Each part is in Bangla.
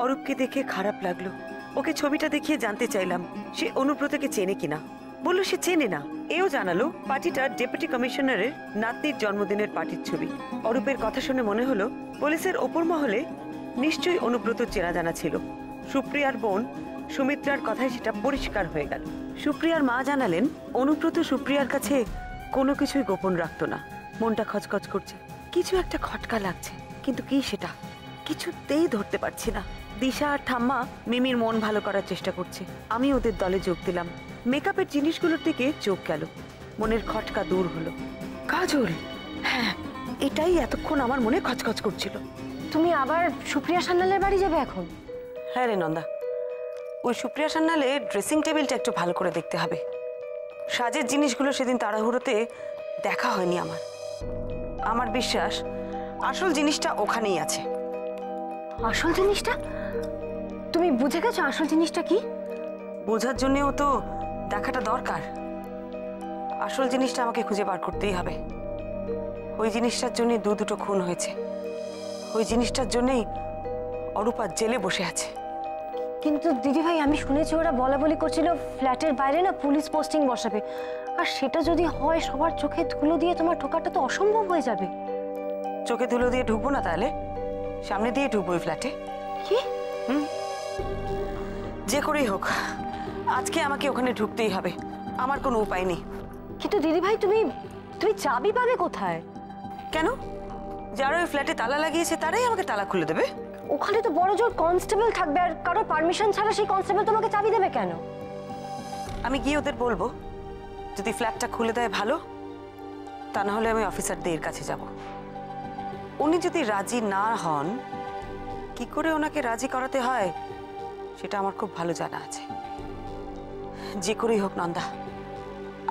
অরূপকে দেখে খারাপ লাগলো। ওকে ছবিটা দেখিয়ে জানতে চাইলাম সে অনুব্রতকে চেনে কিনা। বললো সে চেনে না। এও জানালো পার্টিটা ডেপুটি কমিশনারের নাতনির জন্মদিনের পার্টির ছবি। অরূপের কথা শুনে মনে হলো পুলিশের ওপর মহলে নিশ্চয়ই অনুব্রত চেনা জানা ছিল। সুপ্রিয়ার বোন সুমিত্রার কথায় সেটা পরিষ্কার হয়ে গেল। সুপ্রিয়ার মা জানালেন অনুব্রত সুপ্রিয়ার কাছে কোনো কিছুই গোপন রাখতো না। মনটা খচখচ করছে, কিছু একটা খটকা লাগছে, কিন্তু কি সেটা কিছুতেই ধরতে পারছি না। দিশা আর ঠাম্মা মিমির মন ভালো করার চেষ্টা করছে। আমি ওদের দলে যোগ দিলাম। মেকআপের জিনিসগুলোর দিকে চোখ গেল, মনের খটকা দূর হলো। কাজল, হ্যাঁ এটাই এতক্ষণ আমার মনে খচখচ করছিল। তুমি আবার সুপ্রিয়া সান্যালের বাড়ি যাবে এখন? হ্যাঁ রে নন্দা, ওই সুপ্রিয়া সান্যালের ড্রেসিং টেবিলটা একটু ভালো করে দেখতে হবে। সাজের জিনিসগুলো সেদিন তাড়াহুড়োতে দেখা হয়নি আমার। আমার বিশ্বাস আসল জিনিসটা ওখানেই আছে। আসল জিনিসটা? তুমি বুঝে গেছো আসল জিনিসটা কি? বোঝার জন্যও তো দেখাটা দরকার। আসল জিনিসটা আমাকে খুঁজে বার করতেই হবে। ওই জিনিসটার জন্যই দুটো খুন হয়েছে। ওই জিনিসটার জন্যই অরূপা জেলে বসে আছে। কিন্তু দিদি ভাই, আমি শুনেছি ওরা বলা বলি করছিল ফ্ল্যাটের বাইরে না পুলিশ পোস্টিং বসাবে। আর সেটা যদি হয় সবার চোখে ধুলো দিয়ে তোমার ঢোকাটা তো অসম্ভব হয়ে যাবে। চোখে ধুলো দিয়ে ঢুকবো না, তাহলে সামনে দিয়ে ঢুকবো ওই ফ্ল্যাটে। কি? যে করেই হোক আজকে আমাকে ওখানে ঢুকতেই হবে, আমার কোনো উপায় নেই। কিন্তু দিদি ভাই, তুমি চাবি পাবে কোথায়? কেন? যারা ওই ফ্ল্যাটে তালা লাগিয়েছে তারাই আমাকে তালা খুলে দেবে? ওখানে তো বড় জোর কনস্টেবল থাকবে, আর কারোর পারমিশন ছাড়া সেই কনস্টেবল তোমাকে চাবি দেবে কেন? আমি গিয়ে ওদের বলবো, যদি ফ্ল্যাটটা খুলে দেয় ভালো, তা না হলে আমি অফিসারদের কাছে যাব। উনি যদি রাজি না হন, কি করে ওনাকে রাজি করাতে হয় সেটা আমার খুব ভালো জানা আছে। যে করেই হোক নন্দা,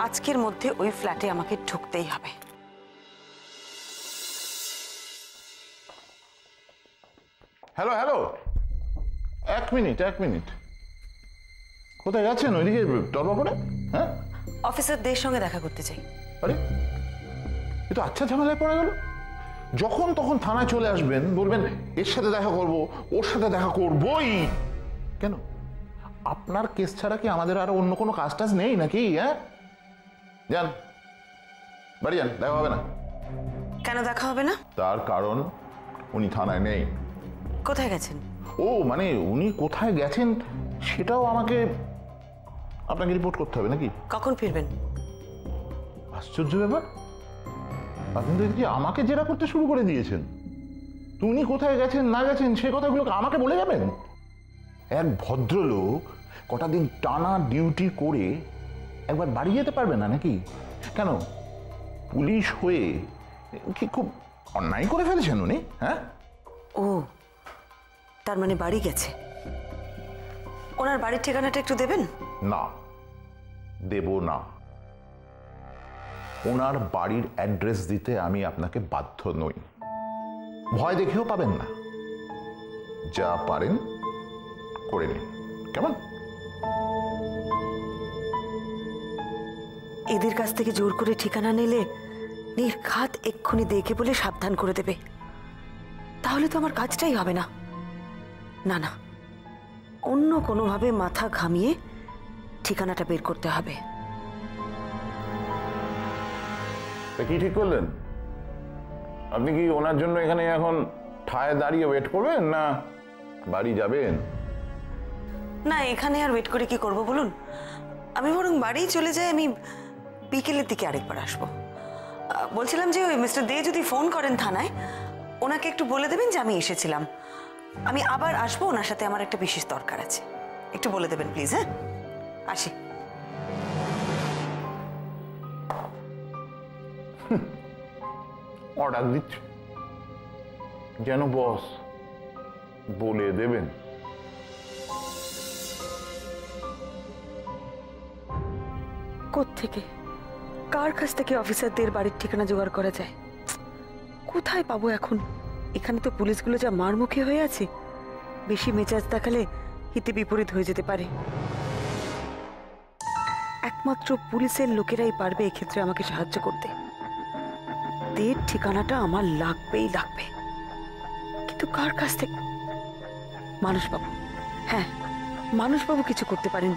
আজকের মধ্যে ওই ফ্ল্যাটে আমাকে ঢুকতেই হবে। হ্যালো হ্যালো, এক মিনিট, কোথায় যাচ্ছেন? ওইদিকে টলবা করে? হ্যাঁ, অফিসারদের সঙ্গে দেখা করতে চাই। আরে এ তো আচ্ছা ঝামেলায় পড়ে গেল। যখন তখন থানায় চলে আসবেন, বলবেন এর সাথে দেখা করব, ওর সাথে দেখা করবই। কেন, আপনার কেস ছাড়া কি আমাদের আর অন্য কোনো কাজ টাজ নেই নাকি? হ্যাঁ, যান বাড়ি যান, দেখা হবে না। কেন দেখা হবে না? তার কারণ উনি থানায় নেই। কোথায় গেছেন? ও মানে উনি কোথায় গেছেন সেটাও আপনাকে রিপোর্ট করতে হবে নাকি? কখন ফিরবেন? আশ্চর্য ব্যাপার, আপনি তো দেখছি আমাকে জেরা করতে শুরু করে দিয়েছেন। উনি কোথায় গেছেন না গেছেন সে কথাগুলোকে আমাকে বলে যাবেন? এক ভদ্রলোক কটা দিন টানা ডিউটি করে একবার বাড়ি যেতে পারবে না নাকি? কেন, পুলিশ হয়ে কি খুব অন্যায় করে ফেলেছেন উনি? হ্যাঁ, ও তার মানে বাড়ি গেছে। ওনার বাড়ির ঠিকানাটা একটু দেবেন? না, দেব না। ওনার বাড়ির অ্যাড্রেস দিতে আমি আপনাকে বাধ্য নই। ভয় দেখেও পাবেন না। যা পারেন করে নিন, কেমন? এদের কাছ থেকে জোর করে ঠিকানা নিলে নির্ঘাত এক্ষুনি দেখে বলে সাবধান করে দেবে। তাহলে তো আমার কাজটাই হবে না। না না, অন্য কোনোভাবে মাথা ঘামিয়ে ঠিকানাটা বের করতে হবে। কি ঠিক করলেন? আপনি কি ওনার জন্য এখানে এখন ঠায় দাঁড়িয়ে ওয়েট করবেন না বাড়ি যাবেন? না, এখানে আর ওয়েট করে কি করব বলুন। আমি বরং বাড়ি চলে যাই। আমি বিকেলের দিকে আরেকবার আসবো। বলছিলাম যে ওই মিস্টার দে যদি ফোন করেন থানায়, ওনাকে একটু বলে দেবেন যে আমি এসেছিলাম, আমি আবার আসবো, ওনার সাথে আমার একটা বিশেষ দরকার আছে। একটু বলে দেবেন প্লিজ। হ্যাঁ, আসি। অর্ডার দিচ্ছ যেন বস, বলে দেবেন। কোত্থেকে, কার কাছ থেকে অফিসারদের বাড়ির ঠিকানা জোগাড় করা যায়? কোথায় পাবো এখন? এখানে তো পুলিশগুলো যা মারমুখী হয়ে আছে, বেশি মেজাজ দেখালে হিতে বিপরীত হয়ে যেতে পারে। একমাত্র পুলিশের লোকেরাই পারবে এক্ষেত্রে আমাকে সাহায্য করতে। নাতির ঠিকানাটা আমার লাগবেই লাগবে, কিন্তু কার কাছ থেকে? মানসবাবু, হ্যাঁ মানসবাবু কিছু করতে পারেন।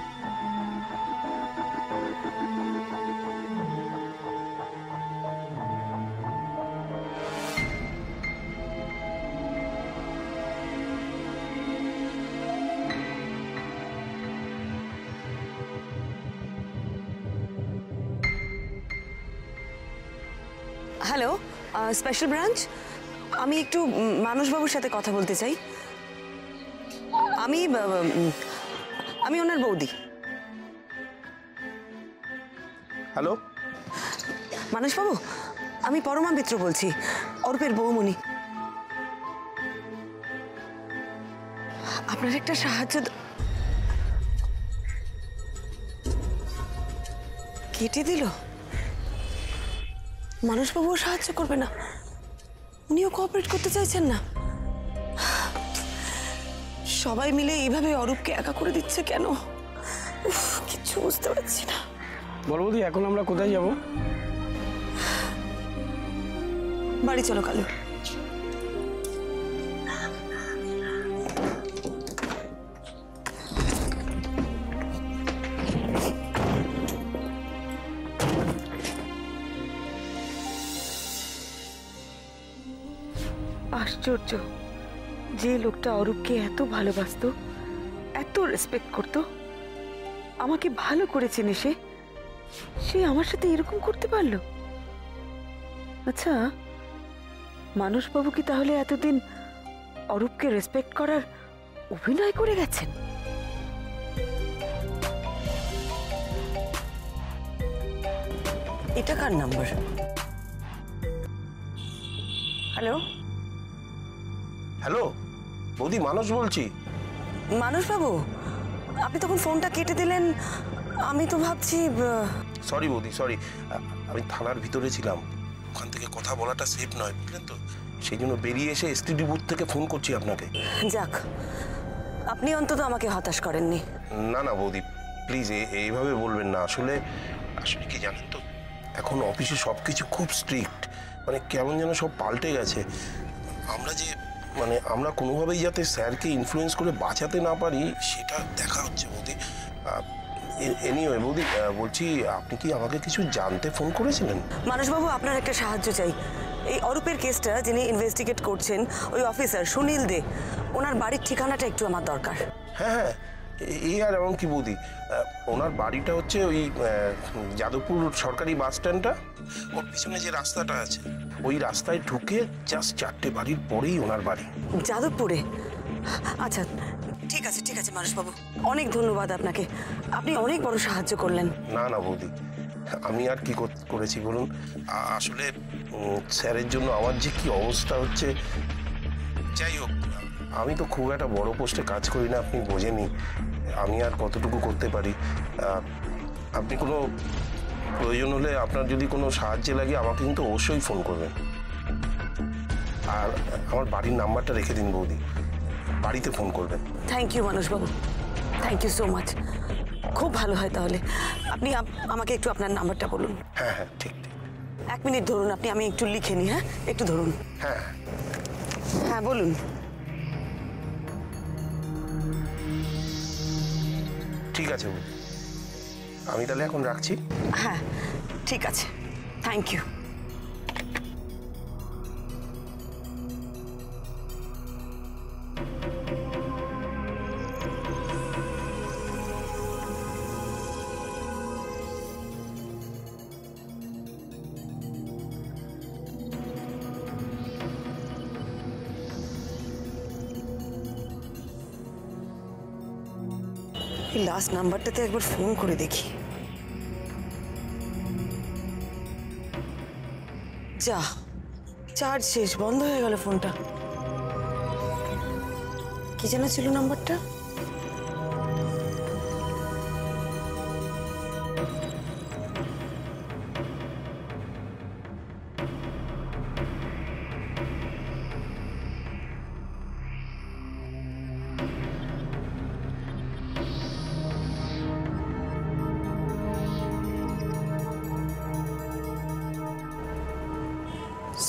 হ্যালো, স্পেশাল ব্রাঞ্চ, আমি একটু মানসবাবুর সাথে কথা বলতে চাই। আমি ওনার বৌদি। হ্যালো, মানসবাবু, আমি পরমা মিত্র বলছি, অরূপের বৌমণি। আপনার একটা সাহায্য কেটে দিল। মানসবাবুও সাহায্য করবে না, উনিও কোঅপারেট করতে চাইছেন না। সবাই মিলে এইভাবে অরূপকে একা করে দিচ্ছে কেন? কিছু বুঝতে পারছি না। বলো বৌদি, এখন আমরা কোথায় যাব? বাড়ি চলো কালু। আশ্চর্য, যে লোকটা অরূপকে এত ভালোবাসতো, এত রেসপেক্ট করতো, আমাকে ভালো করে চেনে, সে আমার সাথে এরকম করতে পারলো। আচ্ছা, মানসবাবু কি তাহলে এতদিন অরূপকে রেসপেক্ট করার অভিনয় করে গেছেন? এটা কার নাম্বার? হ্যালো হ্যালো বৌদি, মানস বলছি। মানসবাবু, আপনি তখন ফোনটা কেটে দিলেন, আমি তো ভাবছি। সরি বৌদি, সরি, আমি থানার ভিতরে ছিলাম, ওখান থেকে কথা বলাটা সেফ নয়, বুঝলেন তো, সেই জন্য বেরিয়ে এসে এসটিডি বুথ থেকে ফোন করছি আপনাকে। যাক, আপনি অন্তত আমাকে হতাশ করেননি। না না বৌদি, প্লিজ এইভাবে বলবেন না। আসলে আসলে কি জানেন তো, এখন অফিসে সব কিছু খুব স্ট্রিক্ট, মানে কেমন যেন সব পাল্টে গেছে। আমরা কোনোভাবেই যাতে স্যারকে ইনফ্লুয়েন্স করে বাঁচাতে না পারি সেটা দেখা হচ্ছে বৌদি। এনিওয়ে বৌদি, বলছি, আপনি কি আমাকে কিছু জানতে ফোন করেছিলেন? মানসবাবু, আপনার একটা সাহায্য চাই। এই অরূপের কেসটা যিনি ইনভেস্টিগেট করছেন, ওই অফিসার সুনীল দে, ওনার বাড়ির ঠিকানাটা একটু আমার দরকার। হ্যাঁ হ্যাঁ, এই আর এমন কি বৌদি, ওনার বাড়িটা হচ্ছে ওই যাদবপুর সরকারি বাস স্ট্যান্ডটা, ওর পিছনে যে রাস্তাটা আছে, ওই রাস্তায় ঢুকে জাস্ট 4টে বাড়ির পরেই ওনার বাড়ি। যাদবপুরে? আচ্ছা, ঠিক আছে ঠিক আছে মানসবাবু, অনেক ধন্যবাদ আপনাকে, আপনি অনেক বড় সাহায্য করলেন। না না বৌদি, আমি আর কি করেছি বলুন, আসলে স্যারের জন্য আমার যে কি অবস্থা হচ্ছে। যাই হোক, আমি তো খুব একটা বড় পোস্টে কাজ করি না, আপনি বোঝেনি, আমি আর কতটুকু করতে পারি। আপনি কোনো প্রয়োজন হলে, আপনার যদি কোনো সাহায্যে লাগে, আমাকে কিন্তু অবশ্যই ফোন করবেন। আর আমার বাড়ির নাম্বারটা রেখে দিন বৌদি, বাড়িতে ফোন করবেন। থ্যাংক ইউ মানসবাবু, থ্যাংক ইউ সো মাচ। খুব ভালো হয় তাহলে আপনি আমাকে একটু আপনার নাম্বারটা বলুন। হ্যাঁ হ্যাঁ, ঠিক ঠিক। 1 মিনিট ধরুন, আমি একটু লিখে নিই। হ্যাঁ, একটু ধরুন। হ্যাঁ হ্যাঁ বলুন। ঠিক আছে বৌদি, আমি তাহলে এখন রাখছি। হ্যাঁ ঠিক আছে, থ্যাংক ইউ। লাস্ট নাম্বারটাতে একবার ফোন করে দেখি। যা, চার্জ শেষ, বন্ধ হয়ে গেল ফোনটা। কি যেন ছিল নাম্বারটা?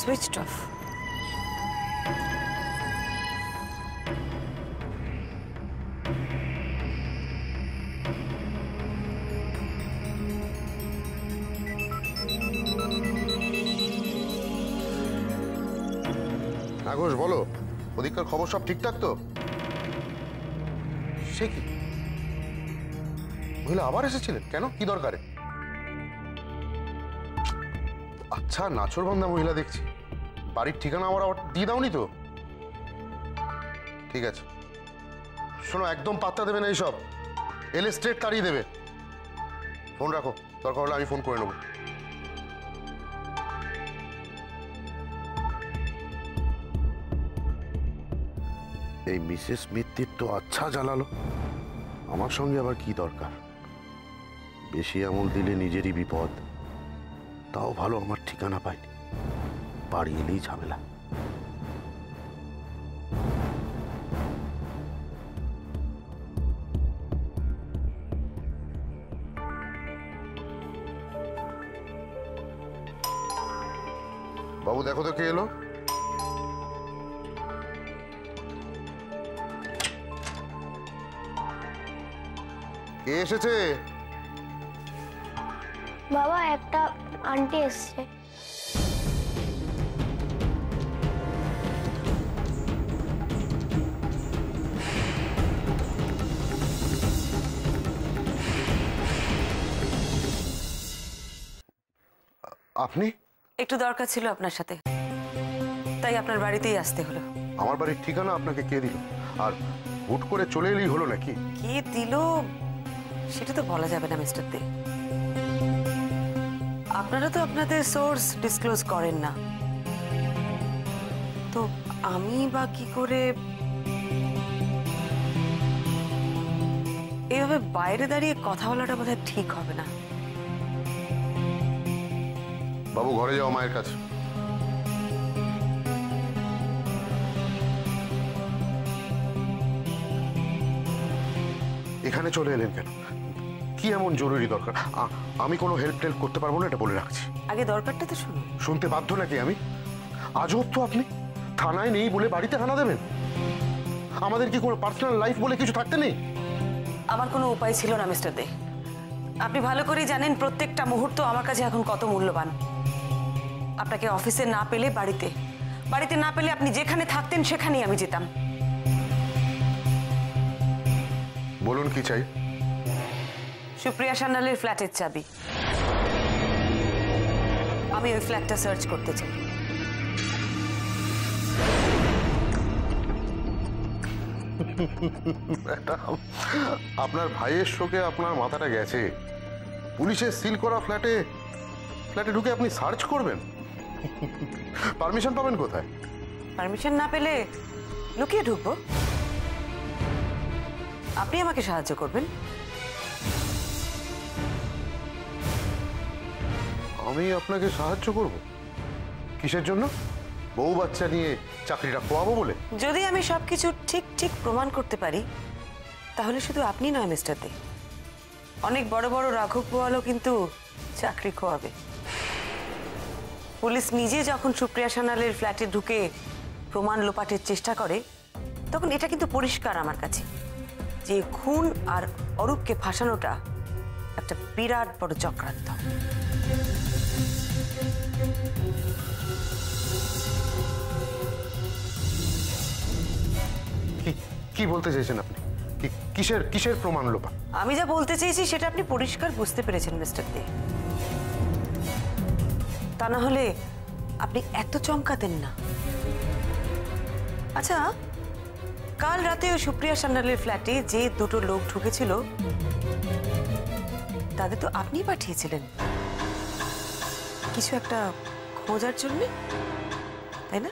Switched off. না ঘোষ, বলো, ওদিককার খবর সব ঠিকঠাক তো? সে কি মহিলা আবার এসেছিলেন? কেন, কি দরকারে? আচ্ছা, নাছোড়বান্ধা মহিলা দেখছি। বাড়ির ঠিকানা আমার আবার দিয়ে দাওনি তো? ঠিক আছে, শোনো, একদম পাত্তা দেবে না এইসব। এলে স্ট্রেট তাড়িয়ে দেবে। ফোন রাখো, দরকার হলে আমি ফোন করে নেবো। এই মিসেস মিত্তির তো আচ্ছা জ্বালালো। আমার সঙ্গে আবার কি দরকার? বেশি আমল দিলে নিজেরই বিপদ। তাও ভালো আমার ঠিকানা পাইনি, বাড়ি এলেই ঝামেলা। বাবু, দেখো তো কে এলো। কে এসেছে? বাবা, একটা আন্টি এসছে। আপনি? একটু দরকার ছিল আপনার সাথে, তাই আপনার বাড়িতেই আসতে হলো। আমার বাড়ির ঠিকানা আপনাকে কে দিল? আর হুট করে চলে এলেই হলো নাকি? কে দিল সেটা তো বলা যাবে না মিস্টার দে। আপনারা তো আপনাদের সোর্স ডিসক্লোজ করেন না, তো আমি বা কি করে এইভাবে বাইরে দাঁড়িয়ে কথা বলাটা বোধহয় ঠিক হবে না। বাবু, ঘরে যাও, মায়ের কাছে। এখানে চলে এলেন কেন? কি এমন জরুরি দরকার? আমি কোনো হেল্প টেল্প করতে পারবো না, এটা বলে রাখছি। আগে দরকারটা তো শুনুন। শুনতে বাধ্য নাকি আমি? আজব তো, আপনি থানায় নেই বলে বাড়িতে হানা দেবেন? আমাদের কি কোনো পার্সোনাল লাইফ বলে কিছু থাকতে নেই? আমার কোনো উপায় ছিল না মিস্টার দে। আপনি ভালো করেই জানেন প্রত্যেকটা মুহূর্ত আমার কাছে এখন কত মূল্যবান। আপনাকে অফিসে না পেলে বাড়িতে, বাড়িতে না পেলে আপনি যেখানে থাকতেন সেখানেই আমি যেতাম। বলুন, কি চাই? সুপ্রিয়া সান্যালের ফ্ল্যাটের চাবি। আমি ওই ফ্ল্যাটটা সার্চ করতে চাই। আপনার ভাইয়ের শোকে আপনার মাথাটা গেছে। পুলিশের সিল করা ফ্ল্যাটে ঢুকে আপনি সার্চ করবেন? পারমিশন পাবেন কোথায়? পারমিশন না পেলে লুকিয়ে ঢুকবো। আপনি আমাকে সাহায্য করবেন। আমি আপনাকে সাহায্য করব? কিসের জন্য? বউ বাচ্চা নিয়ে চাকরিটা খোয়াবো বলে? যদি আমি সবকিছু ঠিক ঠিক প্রমাণ করতে পারি তাহলে শুধু আপনি নয় মিস্টার দে, অনেক বড় বড় রাঘব বোয়ালও কিন্তু চাকরি খোয়াবে। পুলিশ নিজে যখন সুপ্রিয়া সান্যালের ফ্ল্যাটে ঢুকে প্রমাণ লোপাটের চেষ্টা করে তখন এটা কিন্তু পরিষ্কার আমার কাছে যে খুন আর অরূপকে ফাঁসানোটা একটা বিরাট বড় চক্রান্ত। কি বলতে চাইছেন আপনি? কিসের প্রমাণ লোপা? আমি যা বলতে চেয়েছি সেটা আপনি পরিষ্কার বুঝতে পেরেছেন মিস্টার দে। তা না হলে আপনি এত চমকাতেন না। আচ্ছা, কাল রাতে ওই সুপ্রিয়া সান্যালের ফ্ল্যাটে যে দুটো লোক ঢুকেছিল তাদের তো আপনিই পাঠিয়েছিলেন কিছু একটা খোঁজার জন্য, তাই না?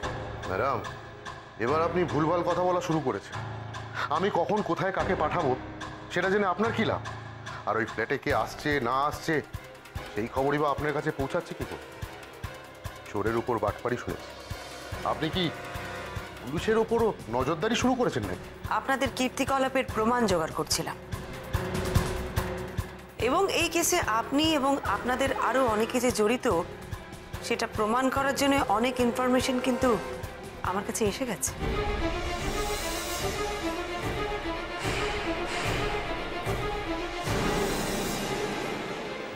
ম্যাডাম, এবার আপনি ভুলভাল কথা বলা শুরু করেছেন। আমি কখন কোথায় কাকে পাঠাবো সেটা জেনে আপনার কি লাভ? আর ওই ফ্ল্যাটে কে আসছে না আসছে সেই খবরই বা আপনার কাছে পৌঁছাচ্ছে কি করে? চোরের উপর বাটপাড়ি শুনেছি। আপনি কি পুলিশের ওপরও নজরদারি শুরু করেছেন নাকি? আপনাদের কীর্তিকলাপের প্রমাণ জোগাড় করছিলাম এবং এই কেসে আপনি এবং আপনাদের আরো অনেকে যে জড়িত সেটা প্রমাণ করার জন্য অনেক ইনফরমেশন কিন্তু আমার কাছে এসে গেছে।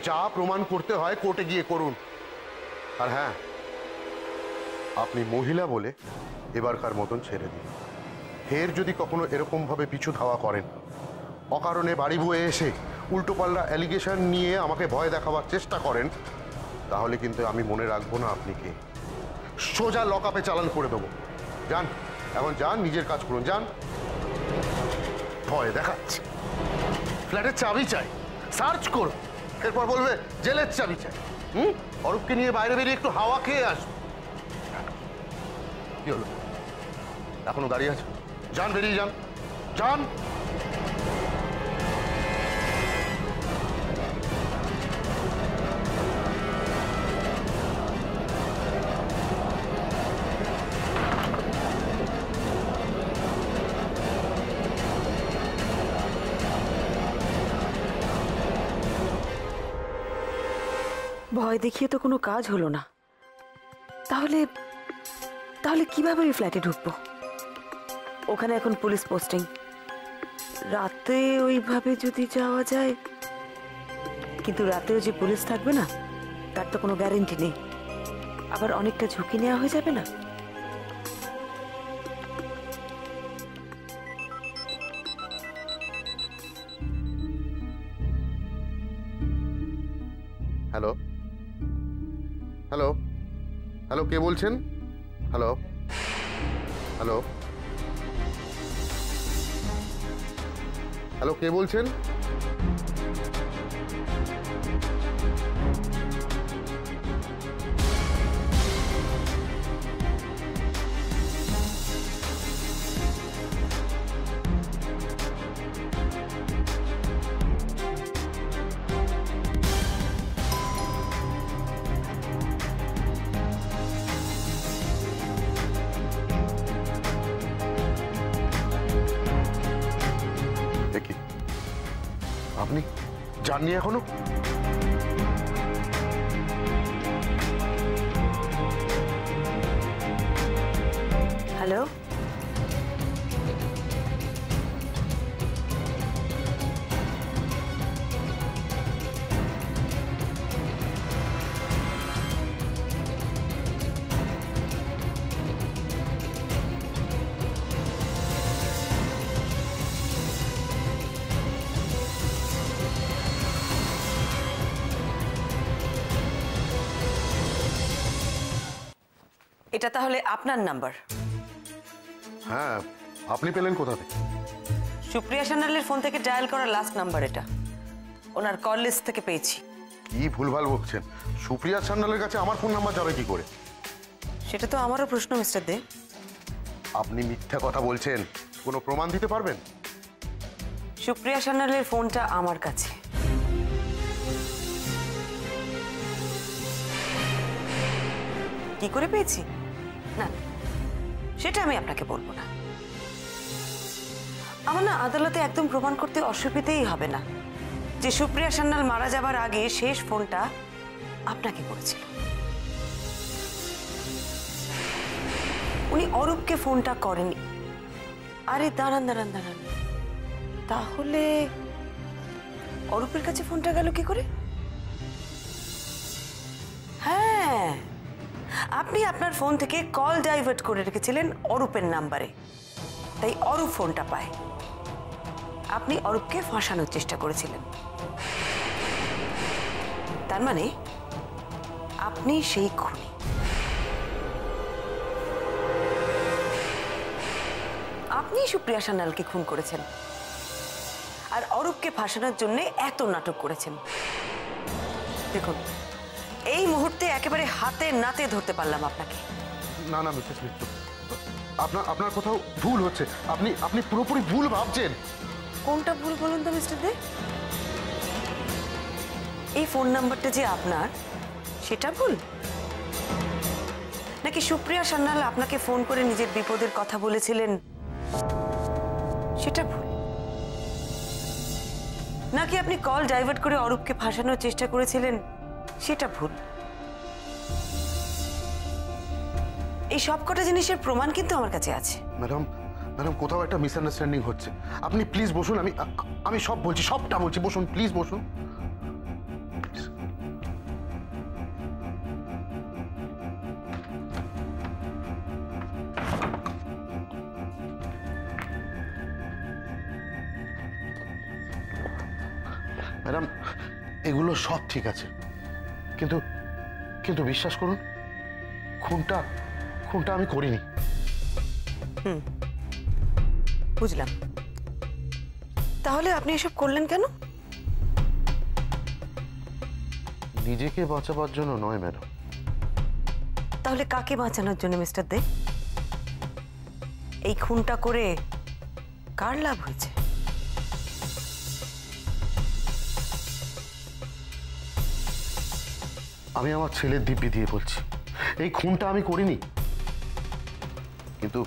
যা প্রমাণ করতে হয় কোর্টে গিয়ে করুন। আর হ্যাঁ, আপনি মহিলা বলে এবারকার মতন ছেড়ে দিন। ফের যদি কখনো এরকম ভাবে পিছু ধাওয়া করেন, অকারণে বাড়ি বয়ে এসে উল্টোপাল্টা অ্যালিগেশন নিয়ে আমাকে ভয় দেখাবার চেষ্টা করেন, তাহলে কিন্তু আমি মনে রাখবো না আপনি কে। সোজা লকআপে চালান করে দেবো। যান, এখন যান, নিজের কাজ করুন, যান। ভয় দেখাচ্ছে, ফ্ল্যাটের চাবি চাই, সার্চ করুন, এরপর বলবে জেলের চাবি চাই। অরূপকে নিয়ে বাইরে বেরিয়ে একটু হাওয়া খেয়ে আসবে। কি হলো, এখনো দাঁড়িয়ে আছে? যান, বেরিয়ে যান, যান। ভয় দেখিয়ে তো কোনো কাজ হলো না। তাহলে তাহলে কিভাবে ওই ফ্ল্যাটে ঢুকবো? ওখানে এখন পুলিশ পোস্টিং। রাতে ওইভাবে যদি যাওয়া যায়, কিন্তু রাতেও যে পুলিশ থাকবে না তার তো কোনো গ্যারেন্টি নেই। আবার অনেকটা ঝুঁকি নেওয়া হয়ে যাবে না? হ্যালো, হ্যালো, হ্যালো, কে বলছেন? হ্যালো, হ্যালো, হ্যালো, কে বলছেন? আপনি জাননি এখনো? হ্যালো, এটা তাহলে আপনার নাম্বার? হ্যাঁ, আপনি পেলেন কোথা থেকে? সুপ্রিয়া সান্যালের ফোন থেকে ডায়াল করা লাস্ট নাম্বার এটা। ওনার কল লিস্ট থেকে পেয়েছি। কি ভুলভাল বকছেন? সুপ্রিয়া সান্যালের কাছে আমার ফোন নাম্বার যাবে কি করে? সেটা তো আমারও প্রশ্ন মিস্টার দে। আপনি মিথ্যা কথা বলছেন, কোনো প্রমাণ দিতে পারবেন? সুপ্রিয়া সান্যালের ফোনটা আমার কাছে। কি করে পেয়েছি না, সেটা আমি আপনাকে বলবো না। আমার না আদালতে একদম প্রমাণ করতে অসুবিধেই হবে না যে সুপ্রিয়া সান্যাল মারা যাবার আগে শেষ ফোনটা আপনাকে করেছিল। উনি অরূপকে ফোনটা করেনি। আরে দাঁড়ান দাঁড়ান দাঁড়ান, তাহলে অরূপের কাছে ফোনটা গেল কি করে? হ্যাঁ, আপনি আপনার ফোন থেকে কল ডাইভার্ট করে রেখেছিলেন অরূপের নাম্বারে, তাই অরূপ ফোনটা পায়। আপনি অরূপকে ফাঁসানোর চেষ্টা করেছিলেন। তার মানে আপনি সেই খুনি। আপনি সুপ্রিয়া সান্যালকে খুন করেছেন আর অরূপকে ফাঁসানোর জন্য এত নাটক করেছেন। দেখুন, এই মুহূর্তে একেবারে হাতে নাতে ধরতে পারলাম আপনাকে। না না মিসেস মিত্র, আপনার কোথাও ভুল হচ্ছে। আপনি পুরোপুরি ভুল ভাবছেন। কোনটা ভুল বলুন তো মিস্টার দে? এই ফোন নাম্বারটা যে আপনার, সেটা ভুল, নাকি সুপ্রিয়া সান্যাল আপনাকে ফোন করে নিজের বিপদের কথা বলেছিলেন সেটা ভুল, নাকি আপনি কল ডাইভার্ট করে অরূপকে ফাঁসানোর চেষ্টা করেছিলেন সেটা ভুল? এই সব কটা জিনিসের প্রমাণ কিন্তু আমার কাছে আছে। ম্যাডাম ম্যাডাম কোথাও একটা মিসআন্ডারস্ট্যান্ডিং হচ্ছে। আপনি প্লিজ বসুন, আমি সব বলছি, সবটা বলছি। বসুন প্লিজ, বসুন। ম্যাডাম এগুলো সব ঠিক আছে, কিন্তু কিন্তু বিশ্বাস করুন, খুনটা আমি করিনি। বুঝলাম। তাহলে আপনি এসব করলেন কেন? নিজেকে বাঁচাবার জন্য নয় ম্যাডাম। তাহলে কাকে বাঁচানোর জন্য মিস্টার দে? এই খুনটা করে কার লাভ হয়েছে? আমি আমার ছেলের দিব্যি দিয়ে বলছি, এই খুনটা আমি করিনি, কিন্তু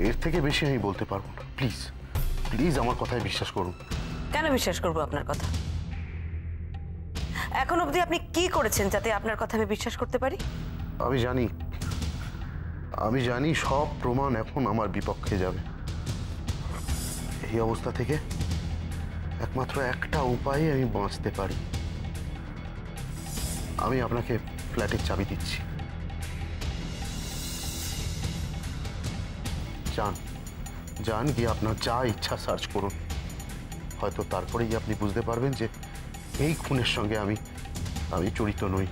এর থেকে বেশি আমি বলতে পারবো না। প্লিজ প্লিজ আমার কথায় বিশ্বাস করুন। কেন বিশ্বাস করবো আপনার কথা? এখন অবধি আপনি কি করেছেন যাতে আপনার কথা আমি বিশ্বাস করতে পারি? আমি জানি সব প্রমাণ এখন আমার বিপক্ষে যাবে। এই অবস্থা থেকে একমাত্র একটা উপায়ে আমি বাঁচতে পারি। আমি আপনাকে ফ্ল্যাটের চাবি দিচ্ছি, যান গিয়ে আপনার যা ইচ্ছা সার্চ করুন। হয়তো তারপরেই আপনি বুঝতে পারবেন যে এই খুনের সঙ্গে আমি জড়িত নই।